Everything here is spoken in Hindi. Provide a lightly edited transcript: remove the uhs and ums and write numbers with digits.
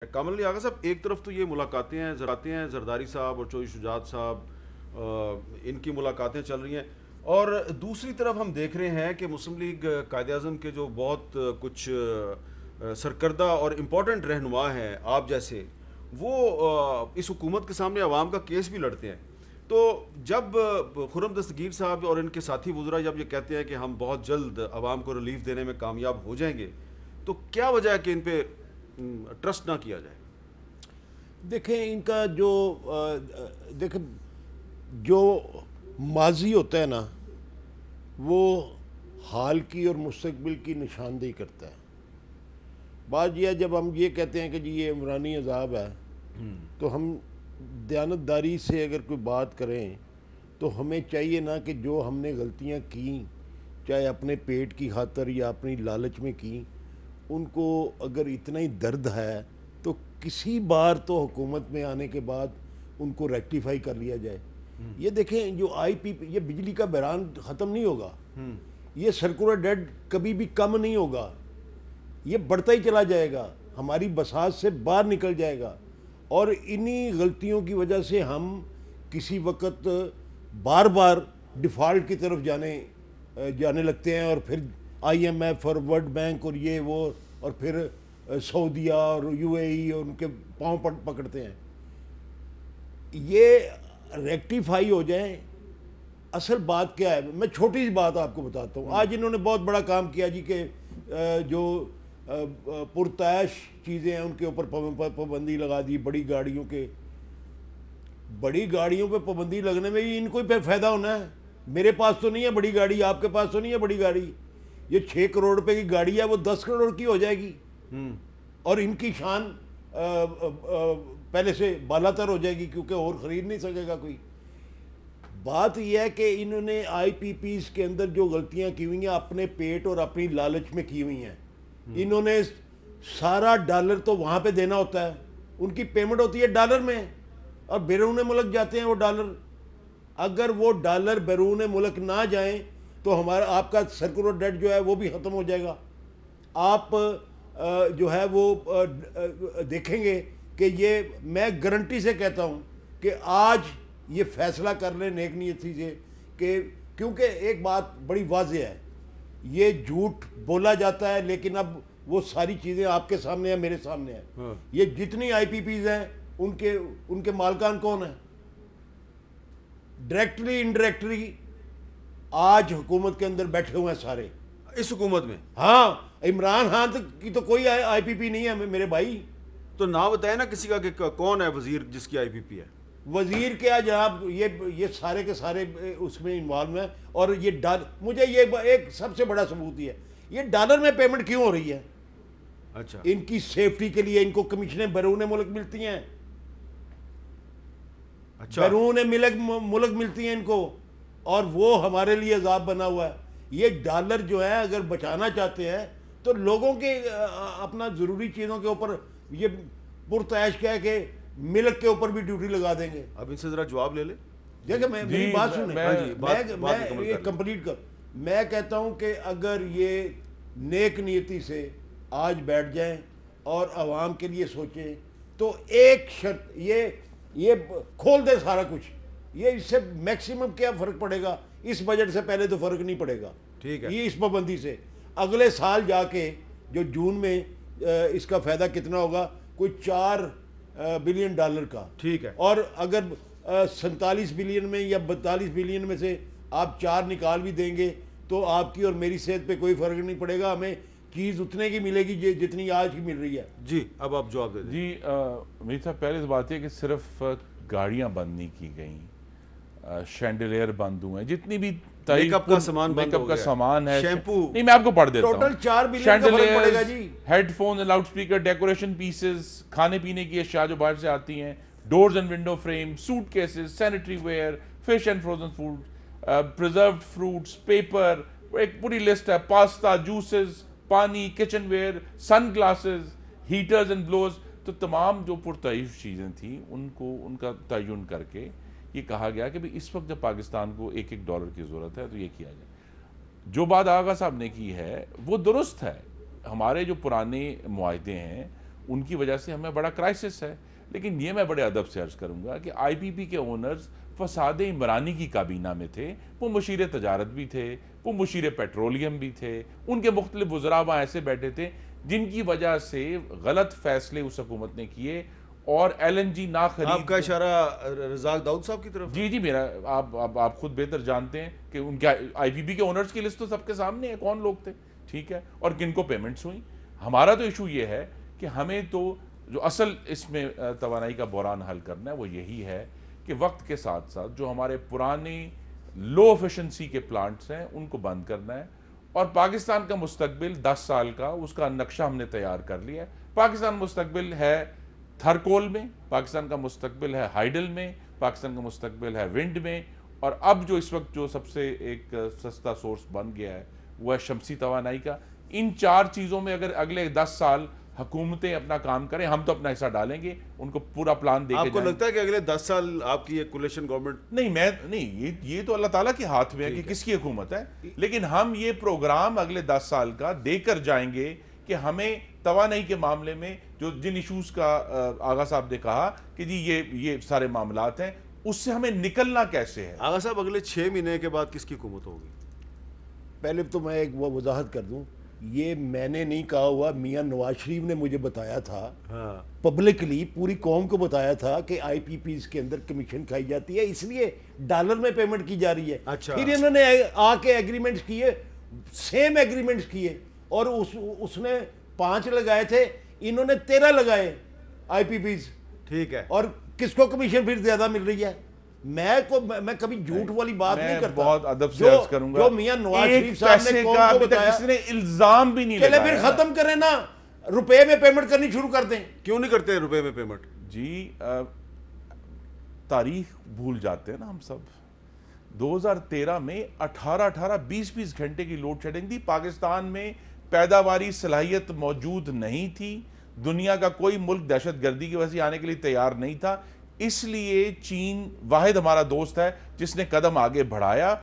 कामल अली आगा साहब, एक तरफ तो ये मुलाकातें हैं जरदारी साहब और चौधरी शुजात साहब, इनकी मुलाकातें चल रही हैं, और दूसरी तरफ हम देख रहे हैं कि मुस्लिम लीग कायद आज़म के जो बहुत कुछ सरकर्दा और इम्पोर्टेंट रहनुमा हैं आप जैसे, वो इस हुकूमत के सामने अवाम का केस भी लड़ते हैं। तो जब खुर्रम दस्तगीर साहब और इनके साथी वज़रा जब ये कहते हैं कि हम बहुत जल्द अवाम को रिलीफ देने में कामयाब हो जाएंगे, तो क्या वजह है कि इन पे ट्रस्ट ना किया जाए? देखें इनका जो देखें जो माजी होता है ना, वो हाल की और मुस्तकबिल की निशानदेही करता है। बात यह है, जब हम ये कहते हैं कि जी ये इमरानी अजाब है, तो हम दयानतदारी से अगर कोई बात करें तो हमें चाहिए ना कि जो हमने गलतियां की, चाहे अपने पेट की खातर या अपनी लालच में की, उनको अगर इतना ही दर्द है तो किसी बार तो हुकूमत में आने के बाद उनको रेक्टिफाई कर लिया जाए। ये देखें, जो आईपीपी, ये बिजली का बहरान ख़त्म नहीं होगा, ये सर्कुलर डेट कभी भी कम नहीं होगा, ये बढ़ता ही चला जाएगा, हमारी बसात से बाहर निकल जाएगा। और इन्हीं गलतियों की वजह से हम किसी वक्त बार बार डिफ़ॉल्ट की तरफ जाने लगते हैं, और फिर आईएमएफ और वर्ल्ड बैंक और ये वो, और फिर सऊदीया और यूएई और उनके पांव पकड़ते हैं। ये रेक्टिफाई हो जाए। असल बात क्या है, मैं छोटी सी बात आपको बताता हूँ। आज इन्होंने बहुत बड़ा काम किया जी कि जो पुरतैश चीज़ें हैं उनके ऊपर पाबंदी लगा दी। बड़ी गाड़ियों पे पाबंदी लगने में ही इनको ही फ़ायदा होना है। मेरे पास तो नहीं है बड़ी गाड़ी, आपके पास तो नहीं है बड़ी गाड़ी। ये 6 करोड़ रुपए की गाड़ी है, वो 10 करोड़ की हो जाएगी, और इनकी शान पहले से बालातर हो जाएगी, क्योंकि और ख़रीद नहीं सकेगा कोई। बात यह है कि इन्होंने आईपीपीज़ के अंदर जो गलतियां की हुई हैं, अपने पेट और अपनी लालच में की हुई हैं। इन्होंने सारा डॉलर तो वहाँ पे देना होता है, उनकी पेमेंट होती है डॉलर में, और बैरून मुल्क जाते हैं वो डॉलर। अगर वो डॉलर बैरून मुल्क ना जाएं तो हमारा आपका सर्कुलर डेट जो है वो भी ख़त्म हो जाएगा। आप जो है वो देखेंगे कि ये, मैं गारंटी से कहता हूँ कि आज ये फैसला कर लें नेक नीयती से कि, क्योंकि एक बात बड़ी वाज़ेह है, ये झूठ बोला जाता है लेकिन अब वो सारी चीज़ें आपके सामने हैं, मेरे सामने हैं। हाँ। ये जितनी आईपीपीज़ हैं उनके मालकान कौन है? डायरेक्टली इनडायरेक्टली आज हुकूमत के अंदर बैठे हुए हैं सारे, इस हुकूमत में। हाँ, इमरान खान की तो कोई आईपीपी नहीं है मेरे भाई। तो ना बताए ना किसी का कि कौन है वजीर जिसकी आईपीपी है। वजीर क्या जनाब, ये सारे के सारे उसमें इन्वॉल्व हैं। और ये मुझे ये एक सबसे बड़ा सबूत ही है, ये डॉलर में पेमेंट क्यों हो रही है? अच्छा, इनकी सेफ्टी के लिए इनको कमीशनें बैरून मुल्क मिलती हैं। अच्छा, बैरून मुल्क मिलती हैं इनको, और वो हमारे लिए अजाब बना हुआ है। ये डॉलर जो है अगर बचाना चाहते हैं तो लोगों के अपना ज़रूरी चीज़ों के ऊपर ये पुरतैश कह के मिल्क के ऊपर भी ड्यूटी लगा देंगे। अब इनसे ज़रा जवाब ले ले। देखिए, मेरी बात सुने, मैं ये कंप्लीट कर। मैं कहता हूँ कि अगर ये नेक नीयती से आज बैठ जाएं और आवाम के लिए सोचें, तो एक शर्त, ये खोल दे सारा कुछ, ये इससे मैक्सिमम क्या फ़र्क पड़ेगा? इस बजट से पहले तो फ़र्क नहीं पड़ेगा, ठीक है। ये इस पाबंदी से अगले साल जाके जो जून में इसका फ़ायदा कितना होगा, कोई 4 बिलियन डॉलर का, ठीक है। और अगर 47 बिलियन में या 42 बिलियन में से आप 4 निकाल भी देंगे तो आपकी और मेरी सेहत पे कोई फ़र्क नहीं पड़ेगा। हमें चीज़ उतने की मिलेगी जितनी आज की मिल रही है। जी, अब आप जवाब दे दें। जी, मेरी साहब, पहले इस बात है कि सिर्फ गाड़ियां बंद नहीं की गई, शैंडलियर बंद हुए, जितनी भी मेकअप का सामान है, शैम्पू, नहीं मैं आपको पढ़ देता हूं, टोटल 4 बिलियन का फर्क पड़ेगा जी। Headphone, loud speaker, decoration pieces, खाने पीने की अशिया जो बाहर से आती हैं, doors and window frame, suit cases, sanitary ware, fish and frozen food, preserved fruits, paper, एक पूरी लिस्ट है, पास्ता, जूसेस, पानी, kitchen ware, sun glasses, heaters and blowers. तो तमाम जो पुरतईफ चीज़ें थी उनको, उनका तयन करके ये कहा गया कि भाई इस वक्त जब पाकिस्तान को $1 की ज़रूरत है तो ये किया जाए। जो बात आगा साहब ने की है वो दुरुस्त है। हमारे जो पुराने मुआहदे हैं उनकी वजह से हमें बड़ा क्राइसिस है। लेकिन ये मैं बड़े अदब से अर्ज करूंगा कि IPP के ओनर्स फसाद इमरानी की काबीना में थे, वो मुशीर तजारत भी थे, वो मुशीर पेट्रोलियम भी थे, उनके मुख्तलिफ वज़रा वहाँ ऐसे बैठे थे जिनकी वजह से गलत फैसले उस हुकूमत ने किए और LNG ना खरीद। आपका इशारा रज़ाक दाऊद साहब की तरफ? जी मेरा आप खुद बेहतर जानते हैं कि उनके IPP के ओनर्स की लिस्ट तो सबके सामने है, कौन लोग थे, ठीक है, और किनको पेमेंट्स हुई। हमारा तो इशू ये है कि हमें तो जो असल इसमें तवानाई का बहरान हल करना है वो यही है कि वक्त के साथ साथ जो हमारे पुराने लो एफिशिएंसी के प्लांट्स हैं उनको बंद करना है। और पाकिस्तान का मुस्तकबिल 10 साल का, उसका नक्शा हमने तैयार कर लिया है। पाकिस्तान मुस्तकबिल है थरकोल में, पाकिस्तान का मुस्तकबिल है हाइडल में, पाकिस्तान का मुस्तकबिल है विंड में, और अब जो इस वक्त जो सबसे एक सस्ता सोर्स बन गया है वह है शमसी तवानाई का। इन 4 चीज़ों में अगर अगले 10 साल हुकूमतें अपना काम करें, हम तो अपना हिस्सा डालेंगे, उनको पूरा प्लान देके आपको लगता है कि अगले 10 साल आपकी ये कोलिशन गवर्नमेंट? नहीं, ये तो अल्लाह ताला के हाथ में है कि किसकी हुकूमत है, लेकिन हम ये प्रोग्राम अगले 10 साल का देकर जाएंगे कि हमें तवानाई के मामले में जो जिन इशूज़ का आगा साहब ने कहा कि जी ये सारे मामलात हैं, उससे हमें निकलना कैसे है। आगा साहब, अगले 6 महीने के बाद किसकी हुकूमत होगी? पहले तो मैं एक वो वजाहत कर दूं, ये मैंने नहीं कहा हुआ, मियां नवाज शरीफ ने मुझे बताया था, हाँ, पब्लिकली पूरी कौम को बताया था कि IPPs के अंदर कमीशन खाई जाती है, इसलिए डॉलर में पेमेंट की जा रही है। अच्छा। फिर इन्होंने आके एग्रीमेंट्स किए, सेम एग्रीमेंट्स किए, और उसने 5 लगाए थे, इन्होंने 13 लगाए IPPs। ठीक है। और किसको कमीशन फिर ज्यादा मिल रही है? मैं कभी झूठ वाली बात नहीं करता। बहुत अदब से अर्ज करूंगा, जो मियां नवाज शरीफ साहब ने कौम को बताया, किसी ने इल्जाम भी नहीं चले लगाया। फिर खत्म करें ना, रुपए में पेमेंट करनी शुरू कर दें। क्यों नहीं करते रुपए में पेमेंट? जी तारीख भूल जाते हैं ना हम सब। 2013 में 20 घंटे की लोड शेडिंग थी। पाकिस्तान में पैदावारी सलाहियत मौजूद नहीं थी, दुनिया का कोई मुल्क दहशतगर्दी की वजह से आने के लिए तैयार नहीं था, इसलिए चीन वाहिद हमारा दोस्त है जिसने कदम आगे बढ़ाया